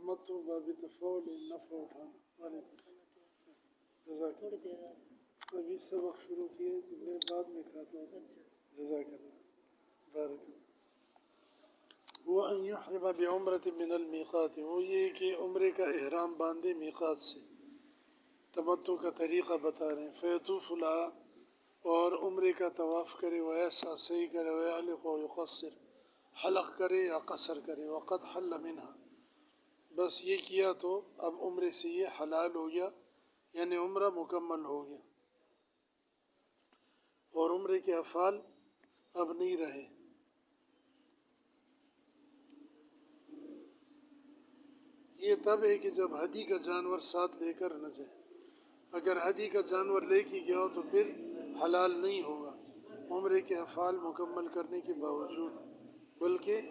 تمتع باب تفاول نفع اٹھانا جزاک اللہ ابھی سبق شروع کیے میں بعد میں کھاتا ہوں جزاک اللہ بارک اللہ وہ ان یحرم بعمرۃ من المیقات وہ یہ کہ عمرے کا احرام باندھے میقات سے تمتع کا طریقہ بتا رہے ہیں فیطوف لہا اور عمرے کا طواف کرے ویسا صحیح کرے ویحلق و یقصر حلق کرے یا قصر کرے وقد حل منہا بس یہ کیا تو اب عمرے سے یہ حلال ہو گیا یعنی عمرہ مکمل ہو گیا اور عمرے کے افعال اب نہیں رہے یہ تب ہے کہ جب ہدی کا جانور ساتھ لے کر نہ جائے اگر ہدی کا جانور لے کے گیا ہو تو پھر حلال نہیں ہوگا عمرے کے افعال مکمل کرنے کے باوجود بلکہ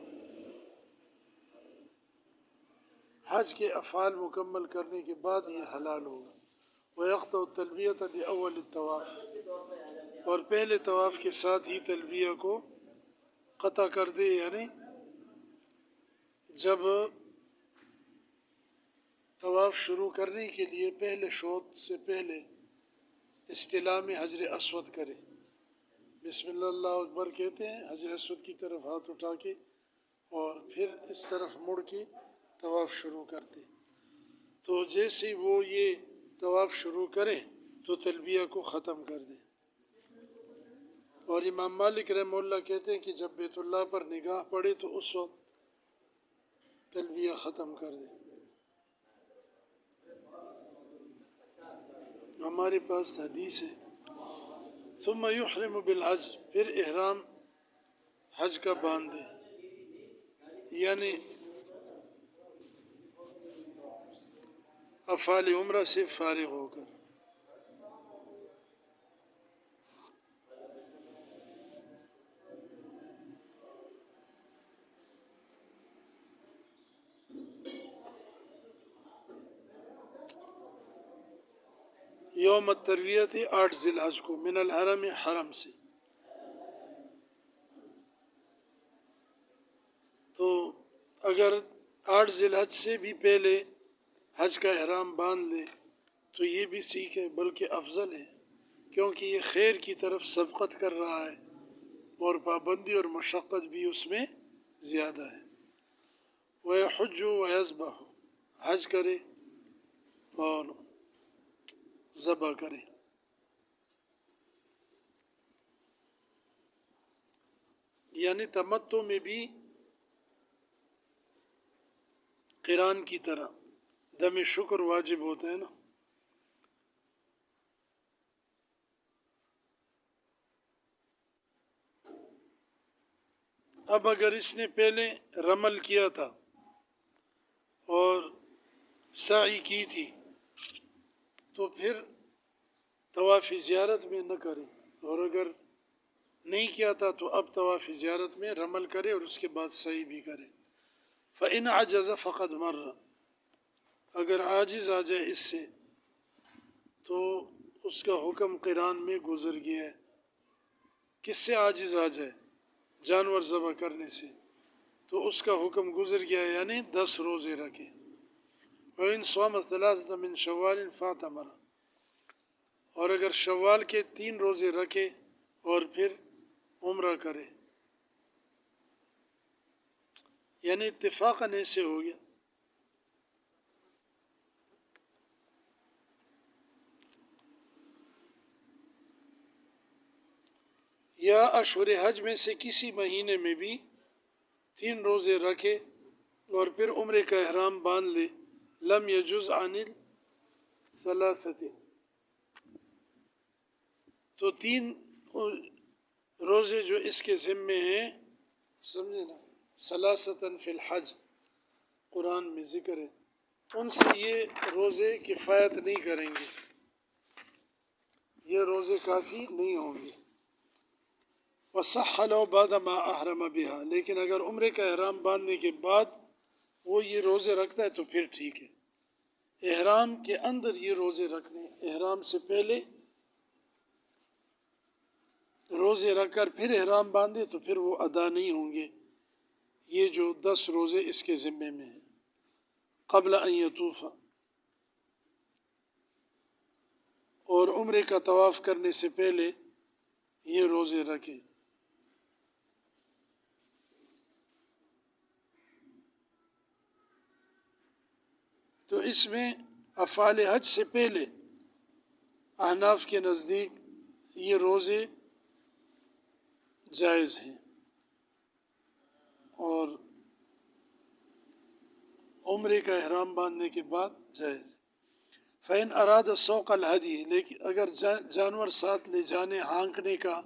حج کے افعال مکمل کرنے کے بعد یہ حلال ہوگا وَيَقْطَعُ التَّلْبِيَةَ بِأَوَّلِ الطَّوَافِ اور پہلے طواف کے ساتھ ہی تلبیہ کو قطع کر دے یعنی جب طواف شروع کرنے کے لیے پہلے شوط سے پہلے استلام حجر اسود کرے بسم اللہ اللہ اکبر کہتے ہیں حجر اسود کی طرف ہاتھ اٹھا کے اور پھر اس طرف مڑ کے طواف شروع کرتے تو جیسے وہ یہ طواف شروع کرے تو تلبیہ کو ختم کر دے اور امام مالک رحمہ اللہ کہتے ہیں کہ جب بیت اللہ پر نگاہ پڑے تو اس وقت تلبیہ ختم کر دے ہمارے پاس حدیث ہے ثم یحرم بالحج پھر احرام حج کا باندھ دے یعنی افعال عمرہ سے فارغ ہو کر یوم الترویت 8 ذی الحج کو من الحرم حرم سے تو اگر 8 ذی الحج سے بھی پہلے حج کا احرام باندھ لے تو یہ بھی سیکھ ہے بلکہ افضل ہے کیونکہ یہ خیر کی طرف سبقت کر رہا ہے اور پابندی اور مشقت بھی اس میں زیادہ ہے وَيَحُجُّ وَيَذْبَحُ حج کرے اور ذبح کرے یعنی تمتع میں بھی قران کی طرح دم شکر واجب ہوتا ہے نا اب اگر اس نے پہلے رمل کیا تھا اور سعی کی تھی تو پھر طواف زیارت میں نہ کرے اور اگر نہیں کیا تھا تو اب طواف زیارت میں رمل کرے اور اس کے بعد سعی بھی کرے فَإِنْ عَجَزَ فَقَدْ مَرَّ اگر عاجز آ جائے اس سے تو اس کا حکم قران میں گزر گیا ہے کس سے عاجز آ جائے جانور ذبح کرنے سے تو اس کا حکم گزر گیا ہے یعنی 10 روزے رکھے وَإِنْ صَامَ ثَلَاثَةً مِنْ شَوَّالٍ فَاعْتَمَرَ اور اگر شوال کے 3 روزے رکھے اور پھر عمرہ کرے یعنی اتفاقاً ایسے ہو گیا یا اشہر حج میں سے کسی مہینے میں بھی 3 روزے رکھے اور پھر عمرے کا احرام باندھ لے لم یجوز عن الثلاثۃ تو 3 روزے جو اس کے ذمے ہیں سمجھے نا ثلاثۃ فی الحج قرآن میں ذکر ہے ان سے یہ روزے کفایت نہیں کریں گے یہ روزے کافی نہیں ہوں گے وَصَحَّ لَهُ بَعْدَ مَا أَحْرَمَ بِهَا لیکن اگر عمرے کا احرام باندھنے کے بعد وہ یہ روزے رکھتا ہے تو پھر ٹھیک ہے احرام کے اندر یہ روزے رکھنے احرام سے پہلے روزے رکھ کر پھر احرام باندھے تو پھر وہ ادا نہیں ہوں گے یہ جو 10 روزے اس کے ذمے میں ہیں قبل ان یطوف، اور عمرے کا طواف کرنے سے پہلے یہ روزے رکھے۔ تو اس میں افعال حج سے پہلے احناف کے نزدیک یہ روزے جائز ہیں، اور عمرے کا احرام باندھنے کے بعد جائز۔ فَإِنْ أَرَادَ سوق الْهَدْيِ، لیکن اگر جانور ساتھ لے جانے، ہانکنے کا،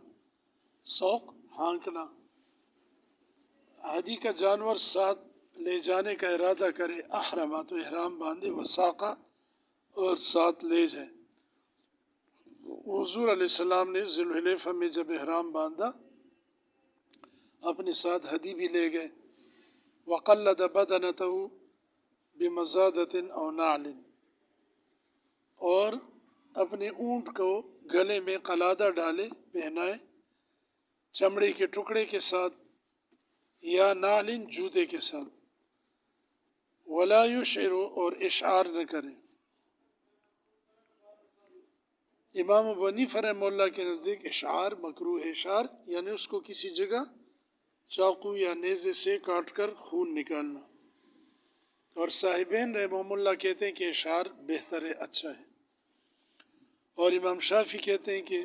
سوق ہانکنا، ہدی کا جانور ساتھ لے جانے کا ارادہ کرے، احرما تو احرام باندھے، وساقہ اور ساتھ لے جائے۔ حضور علیہ السلام نے ذی الحلیفہ میں جب احرام باندھا اپنے ساتھ ہدی بھی لے گئے۔ وقلد بدنتہ بمزادۃ او نعل، اور اپنے اونٹ کو گلے میں قلادہ ڈالے، پہنائے، چمڑے کے ٹکڑے کے ساتھ یا نعل جوتے کے ساتھ۔ ولا یشعر، اور اشعار نہ کرے۔ امام ابو حنیفہ رحمہ اللہ کے نزدیک اشعار مکروہ ہے۔ اشعار یعنی اس کو کسی جگہ چاقو یا نیزے سے کاٹ کر خون نکالنا، اور صاحبین رحمہ اللہ کہتے ہیں کہ اشعار بہتر ہے، اچھا ہے، اور امام شافعی کہتے ہیں کہ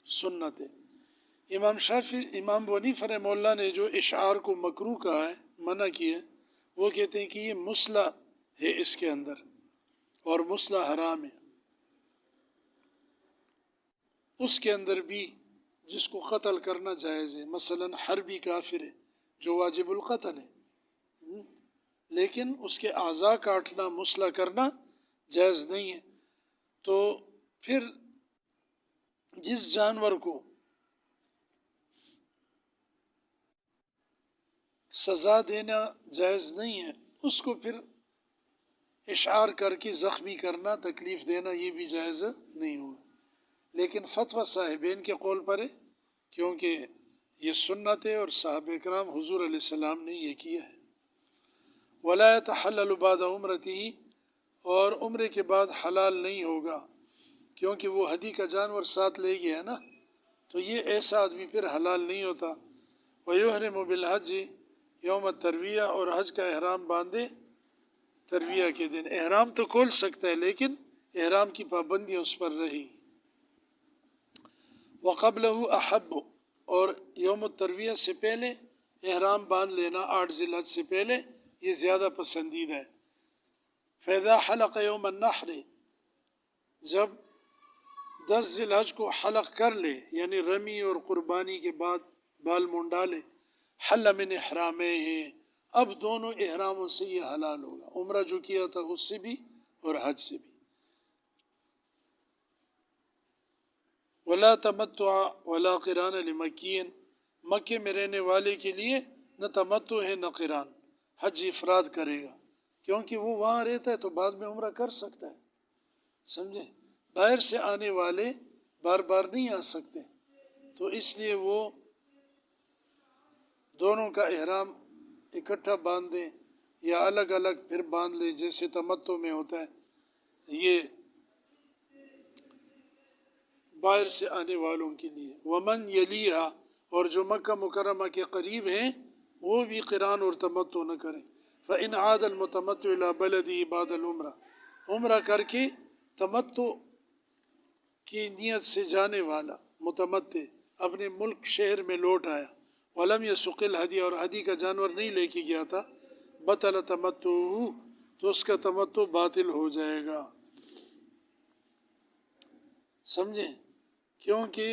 سنت ہے۔ امام ابو حنیفہ رحمہ اللہ نے جو اشعار کو مکروہ کہا ہے، منع کیا ہے، وہ کہتے ہیں کہ یہ مسلح ہے اس کے اندر، اور مسلح حرام ہے۔ اس کے اندر بھی جس کو قتل کرنا جائز ہے، مثلا حربی کافر ہے جو واجب القتل ہے، لیکن اس کے اعضاء کاٹنا، مسلح کرنا جائز نہیں ہے۔ تو پھر جس جانور کو سزا دینا جائز نہیں ہے، اس کو پھر اشعار کر کے زخمی کرنا، تکلیف دینا، یہ بھی جائز نہیں ہوگا۔ لیکن فتویٰ صاحبین کے قول پر ہے، کیونکہ یہ سنت ہے اور صحابہ کرام حضور علیہ السلام نے یہ کیا ہے۔ ولا يتحلل بعد عمرته، اور عمرے کے بعد حلال نہیں ہوگا، کیونکہ وہ ہدی کا جانور ساتھ لے گیا ہے نا، تو یہ ایسا آدمی پھر حلال نہیں ہوتا۔ ويحرم بالحج یوم الترویہ، اور حج کا احرام باندھے ترویہ کے دن۔ احرام تو کھول سکتا ہے، لیکن احرام کی پابندیاں اس پر رہی۔ وقبلہ احب، اور یوم الترویہ سے پہلے احرام باندھ لینا، 8 ذی الحج سے پہلے، یہ زیادہ پسندیدہ ہے۔ فاذا حلق یوم النحر، جب 10 ذی الحج کو حلق کر لے، یعنی رمی اور قربانی کے بعد بال منڈالے، حل من احرامہ، اب دونوں احراموں سے یہ حلال ہوگا، عمرہ جو کیا تھا اس سے بھی اور حج سے بھی۔ ولا تمتع ولا قران لمکین، مکے میں رہنے والے کے لیے نہ تمتع ہے نہ قران، حج افراد کرے گا، کیونکہ وہ وہاں رہتا ہے تو بعد میں عمرہ کر سکتا ہے، سمجھے؟ باہر سے آنے والے بار بار نہیں آ سکتے، تو اس لیے وہ دونوں کا احرام اکٹھا باندھ دیں یا الگ الگ پھر باندھ لیں، جیسے تمتع میں ہوتا ہے۔ یہ باہر سے آنے والوں کے لیے۔ ومن یلیہا، اور جو مکہ مکرمہ کے قریب ہیں وہ بھی قران اور تمتع نہ کریں۔ فإن عاد المتمتع إلى بلده بعد العمرہ، عمرہ کر کے تمتع کی نیت سے جانے والا متمتع اپنے ملک شہر میں لوٹ آیا، ولم یسق الہدی، اور ہدی کا جانور نہیں لے کے گیا تھا، بطل تمتعہ، تو اس کا تمتع باطل ہو جائے گا، سمجھیں؟ کیونکہ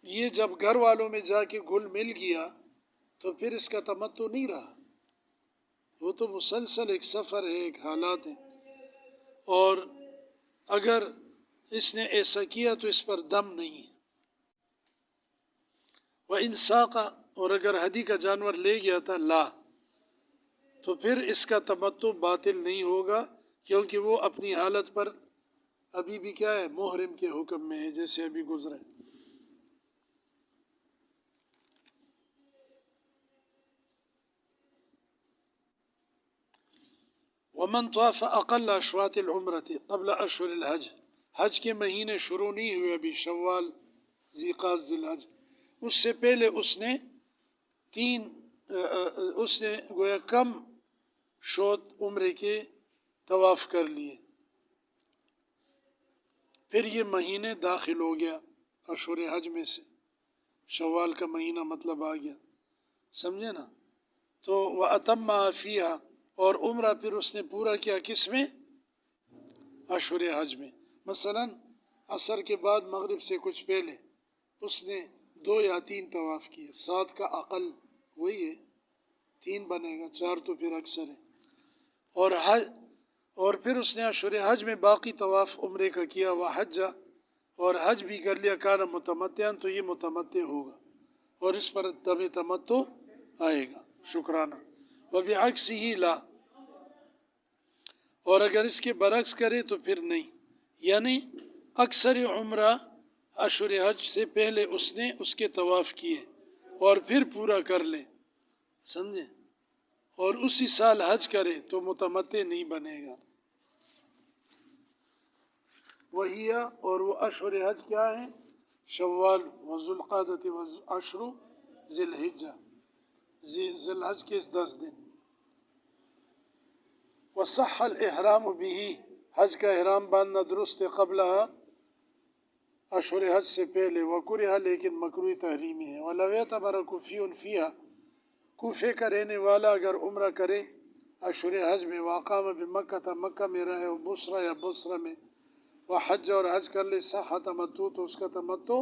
یہ جب گھر والوں میں جا کے گھل مل گیا تو پھر اس کا تمتع نہیں رہا، وہ تو مسلسل ایک سفر ہے، ایک حالات ہیں، اور اگر اس نے ایسا کیا تو اس پر دم نہیں ہے۔ وَإِنْ سَاقَ، اور اگر ہدی کا جانور لے گیا تھا لا، تو پھر اس کا تمتع باطل نہیں ہوگا، کیونکہ وہ اپنی حالت پر ابھی بھی کیا ہے، محرم کے حکم میں ہے، جیسے ابھی گزرے۔ ومن طاف اقل اشواط العمرة قبل اشهر الحج، حج کے مہینے شروع نہیں ہوئے ابھی، شوال، ذی قعدہ، ذی الحج، اس سے پہلے اس نے اس نے گویا کم شوط عمرے کے طواف کر لیے، پھر یہ مہینے داخل ہو گیا اشہر حج میں سے، شوال کا مہینہ مطلب آ گیا، سمجھے نا؟ تو وَأَتَمَّهَا فِيهَا، اور عمرہ پھر اس نے پورا کیا کس میں؟ اشہر حج میں۔ مثلا عصر کے بعد مغرب سے کچھ پہلے اس نے 2 یا 3 طواف کیے، 7 کا اقل وہی ہے، 3 بنے گا، 4 تو پھر اکثر ہے، اور پھر اس نے اشہر حج میں باقی طواف عمرے کا کیا، وحج، اور حج بھی کر لیا، کان متمتعا، تو یہ متمتع ہوگا اور اس پر دم تمتع آئے گا، شکرانہ۔ وبعکسہ لا، اور اگر اس کے برعکس کرے تو پھر نہیں، یعنی اکثر عمرہ اشہر حج سے پہلے اس نے اس کے طواف کیے اور پھر پورا کر لے، سمجھے، اور اسی سال حج کرے تو متمتع نہیں بنے گا۔ وہی، اور وہ اشہر حج کیا ہیں؟ شوال وذو القعدۃ وعشر ذی الحجہ، ذی الحج کے 10 دن۔ وصح الاحرام به، حج کا احرام باندھنا درست ہے، قبلها، اشہر حج سے پہلے، وکرہ، لیکن مکروہ تحریمی ہے۔ ولو اعتمر کوفی فیہا، کوفے کا رہنے والا اگر عمرہ کرے اشہر حج میں، واقام بمکہ، تھا مکہ میں رہے، و بصرہ، یا بصرہ میں، وحج، اور حج کر لے، صح تمتع، تو اس کا تمتع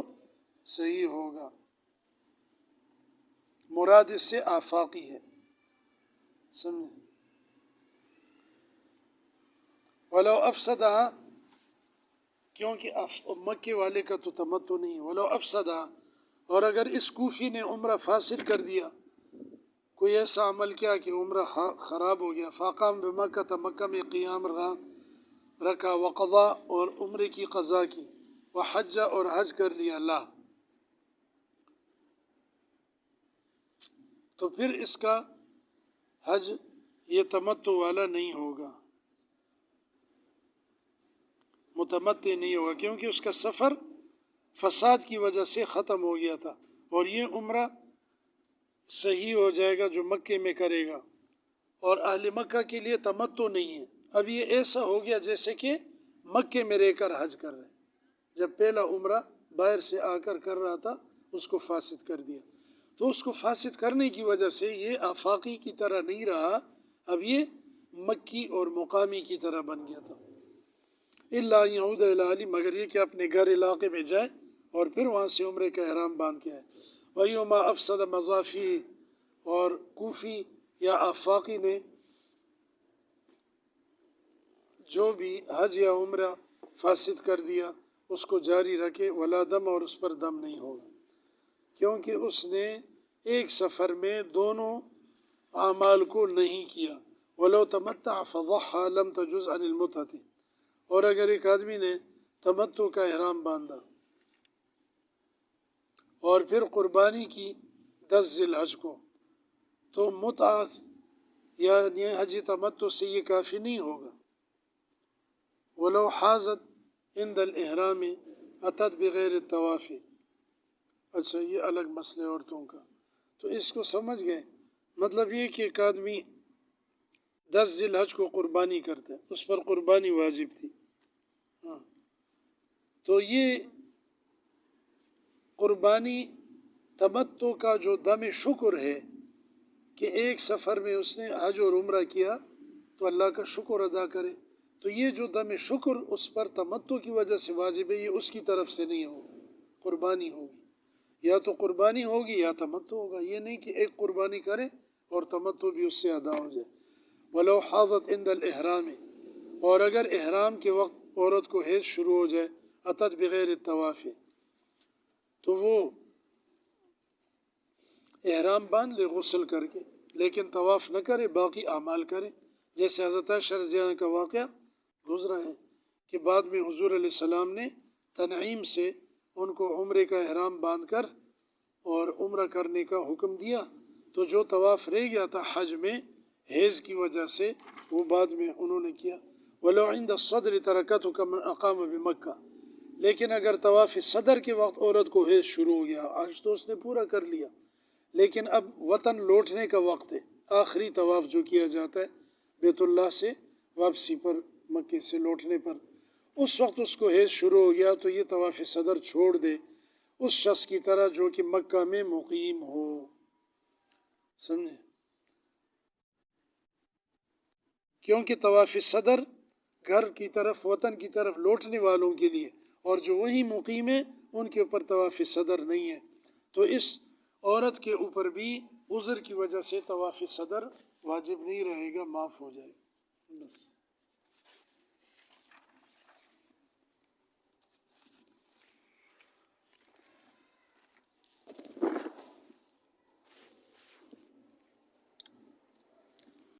صحیح ہوگا۔ مراد اس سے آفاقی ہے، سمجھے؟ ولو افسدہ، کیونکہ مکے والے کا تو تمتع نہیں ہے، ولو افسدہ، اور اگر اس کوفی نے عمرہ فاسد کر دیا، کوئی ایسا عمل کیا کہ عمرہ خراب ہو گیا، فاقام بمکہ، تھا مکہ میں قیام رکھا، وقضا، اور عمرے کی قضا کی، وحج، اور حج کر لیا، لا، تو پھر اس کا حج یہ تمتع والا نہیں ہوگا، متمتع نہیں ہوگا، کیونکہ اس کا سفر فساد کی وجہ سے ختم ہو گیا تھا، اور یہ عمرہ صحیح ہو جائے گا جو مکے میں کرے گا، اور اہل مکہ کے لیے تمتع نہیں ہے۔ اب یہ ایسا ہو گیا جیسے کہ مکے میں رہ کر حج کر رہے، جب پہلا عمرہ باہر سے آ کر رہا تھا اس کو فاسد کر دیا، تو اس کو فاسد کرنے کی وجہ سے یہ آفاقی کی طرح نہیں رہا، اب یہ مکی اور مقامی کی طرح بن گیا تھا۔ الا ان یعود الی اہلہ، مگر یہ کہ اپنے گھر علاقے میں جائے اور پھر وہاں سے عمرے کا احرام باندھ کے آئے۔ وَيُومَا أَفْسَدَ مَضَافِهِ، اور کوفی یا آفاقی نے جو بھی حج یا عمرہ فاسد کر دیا اس کو جاری رکھے، ولا دم، اور اس پر دم نہیں ہوگا، کیونکہ اس نے ایک سفر میں دونوں اعمال کو نہیں کیا۔ ولو تمتع فضحى لم تجز عن المتعة، اور اگر ایک آدمی نے تمتع کا احرام باندھا اور پھر قربانی کی 10 ذی الحج کو، تو متعہ یعنی حج تمتع سے یہ کافی نہیں ہوگا۔ ولو حازت عند الاحرام اتت بغیر الطواف، اچھا یہ الگ مسئلہ عورتوں کا، تو اس کو سمجھ گئے، مطلب یہ کہ ایک آدمی 10 ذی الحج کو قربانی کرتا ہے، اس پر قربانی واجب تھی، ہاں، تو یہ قربانی تمتع کا جو دم شکر ہے کہ ایک سفر میں اس نے حج اور عمرہ کیا تو اللہ کا شکر ادا کرے، تو یہ جو دم شکر اس پر تمتع کی وجہ سے واجب ہے، یہ اس کی طرف سے نہیں ہوگا، قربانی ہوگی، یا تو قربانی ہوگی یا تمتع ہوگا، یہ نہیں کہ ایک قربانی کرے اور تمتع بھی اس سے ادا ہو جائے۔ ولو حاضت عند الاحرام، اور اگر احرام کے وقت عورت کو حیض شروع ہو جائے، اتت بغیر الطواف، تو وہ احرام باندھ لے غسل کر کے، لیکن طواف نہ کرے، باقی اعمال کرے، جیسے حضرت عائشہ رضی اللہ عنہا کا واقعہ گزرا ہے کہ بعد میں حضور علیہ السلام نے تنعیم سے ان کو عمرے کا احرام باندھ کر اور عمرہ کرنے کا حکم دیا، تو جو طواف رہ گیا تھا حج میں حیض کی وجہ سے وہ بعد میں انہوں نے کیا. وَلَوْ عِنْدَ الصَّدْرِ تَرَكَتُكَ مَنْ أَقَامَ بِمَكَّةِ. لیکن اگر طواف صدر کے وقت عورت کو حیض شروع ہو گیا، آج تو اس نے پورا کر لیا، لیکن اب وطن لوٹنے کا وقت ہے، آخری طواف جو کیا جاتا ہے بیت اللہ سے واپسی پر، مکے سے لوٹنے پر، اس وقت اس کو حیض شروع ہو گیا تو یہ طواف صدر چھوڑ دے اس شخص کی طرح جو کہ مکہ میں مقیم ہو. سمجھے؟ کیونکہ طواف صدر گھر کی طرف، وطن کی طرف لوٹنے والوں کے لیے، اور جو وہیں مقیم ہیں ان کے اوپر طواف صدر نہیں ہے. تو اس عورت کے اوپر بھی عذر کی وجہ سے طواف صدر واجب نہیں رہے گا، معاف ہو جائے گا. بس.